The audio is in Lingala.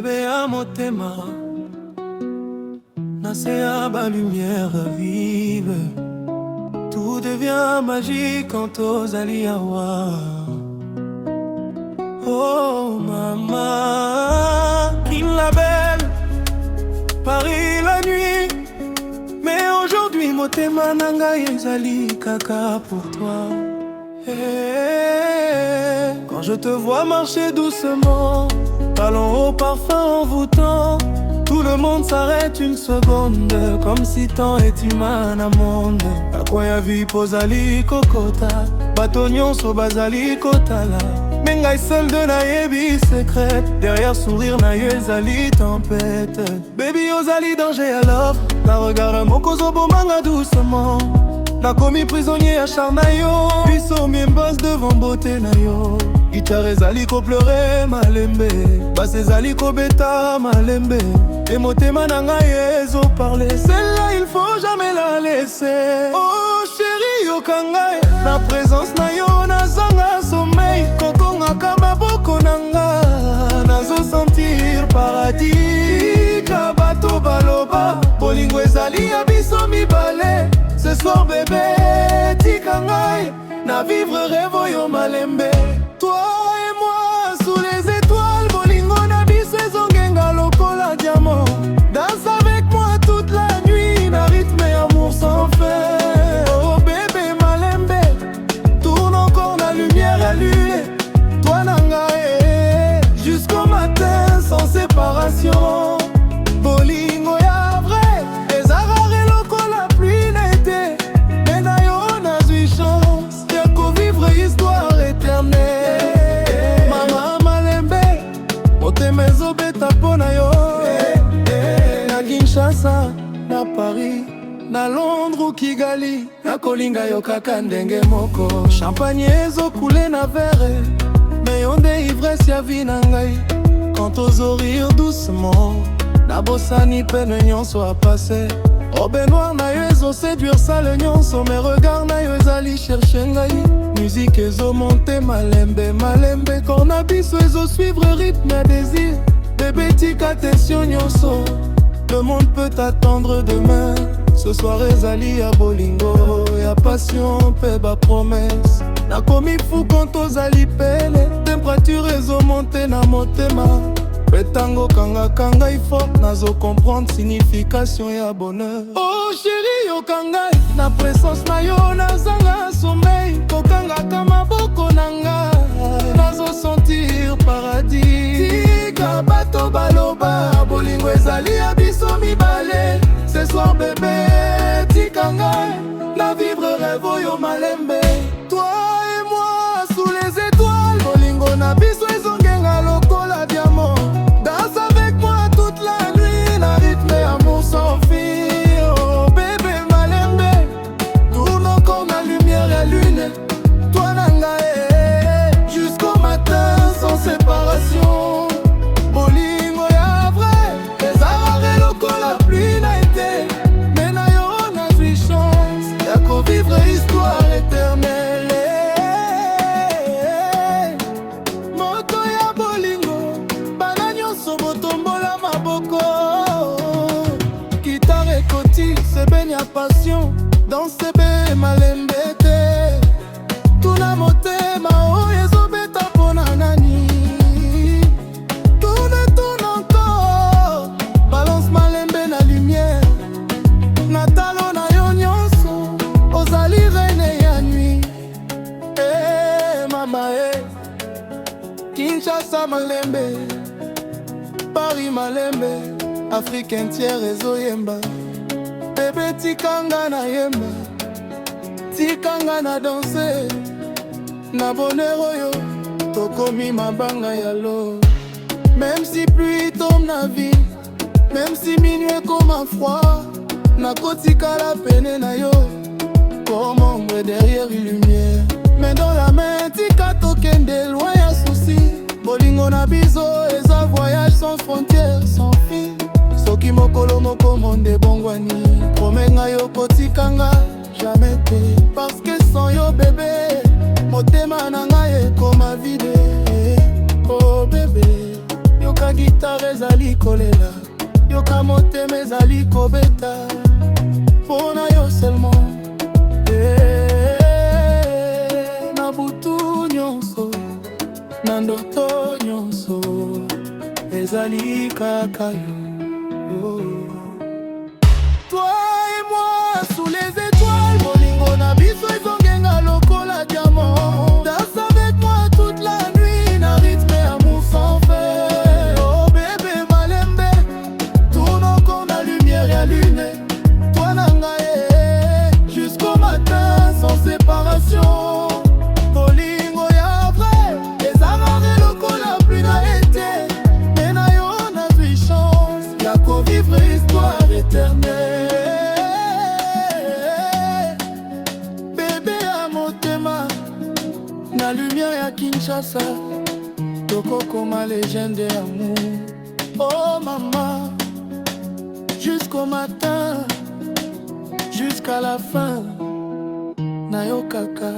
bébé à motema, nasea ba lumière vive. Tout devient magique quand ozali awa. Oh maman, Kin la belle, Paris la nuit. Mais aujourd'hui motema nanga ezali kaka pour toi. Hey, quand je te vois marcher doucement, talons au parfum envoûtant, tout le monde s'arrête une seconde, comme si tant est humain à monde. Akoya vi pozali kokota, bato nyonso bazali kotala. Mais ngai seul de nayebi secret, derrière sourire na yo ezali tempête. Baby ozali danger alors, na regard moko zobomanga doucement. Nakomi prisonnier à char na yo, biso miembos devant beauté na yo. Guitare ezali ko pleurer malembe, basse ezali ko beta malembe. Et motema na ngai ezo parler, celle-là il faut jamais la laisser. Oh chérie yokangai, na présence na yo nazanga sommeil. Kokonga kama boko nanga, nazo sentir paradis. Kabato baloba, bolingo ezali ya biso mibale. Ce soir bébé, tikangai, na vivre rêve yo malembe. Toi et moi sous les étoiles, bolingo na biso ezongenga lokola diamant. Danse avec moi toute la nuit, na rythme et amour sans fin. Oh bébé malembe, tourne encore la lumière allumée. Toi nanga jusqu'au matin sans séparation. Bolingo ya vrai, les arare lokola pluie n'était. Mais na yo nazwi chance, y'a qu'au vivre histoire éternelle. Mama malembe, motema ezobeta mpo na yo. Na Kinshasa, na Paris, na Londres ou Kigali, nakolinga yo kaka ndenge moko. Champagne ezokule na verre, mais yo nde ivresse ya vi na ngai. Quand ozo rire doucement, nabosani pene nyonso a passé. Robe noire na yo ezo séduire sale nyonso, mes regards na yo ezali chercher ngai. Musique ezo monte malembe malembe, corps na biso ezo suivre rythme et désir. Bébé tika attention nyonso, le monde peut attendre demain. Ce soir ezali ya bolingo, ya passion pe ba promesse. Nakomi fou quand ozali pele, température ezo monte na motema. Petango kanga kanga il faut nazo comprendre signification ya bonheur. Oh chérie yo kangai, na présence na yo nazanga sommeil. Kokanga kama boko nanga, nazo sentir paradis. Tika bato baloba, bolingo ezali ya biso mibale. Ce soir bébé, tika ngai, na vivre rêve yo malembe. Toi et moi sous les étoiles, bolingo na biso ezongenga lokola diamant. Danse avec moi toute la nuit, na rythme et amour sans fil. Oh bébé malembe, tourne encore la lumière et lune. Toi nanga jusqu'au matin sans séparation. Bolingo ya vrai, les arare lokola pluie na été. Mais na yo nazwi chance, y'a qu'au vivre histoire éternelle. Moto ya bolingo, bana nyonso botombola maboko. Guitare ekoti, sebeni ya passion, danse be malembe te. Tuna motema oyo ezobeta mpona nani. Tourne encore, balance malembe na lumière. Na talo na yo nyonso, ozali reine ya nuit. Mama Kinshasa malembe, Paris malembe, Afrique entière ezoyemba. Bébé tikanga na yemba, tikanga na danser. Na bonheur oyo, tokomi mabanga ya l'eau. Même si pluie tombe na vie, même si minuit comme un froid, nakotika la peine na yo, comme ombre derrière une lumière. Mais dans la main, tika tokende loin ya souci. Bolingo na biso, eza voyage sans frontières, sans fil. Soki mokolo moko monde bongwani, promenga yo kotikanga jamais te. Parce que sans yo bébé, motema na ngai ekoma vide. Oh bébé, yoka yoka guitare ezali kolela, yoka motema ezali kobeta, mpona yo seulement. Na butu nyonso, na ndoto nyonso, ezali kaka yo. Toi et moi sous les étoiles, bolingo na biso ezongenga lokola diamant. Danse avec moi toute la nuit, na rythme amour sans fin. Oh bébé malembe, tourne comme la lumière et lune. Toi na ngai jusqu'au matin sans séparation. Bolingo ya vrai, ezangare lokola pluie na été. Mais na yo nazwi chance ya kovivre histoire éternelle. La lumière ya Kinshasa, toko ma légende d'amour. Oh maman, jusqu'au matin, jusqu'à la fin, na yo kaka.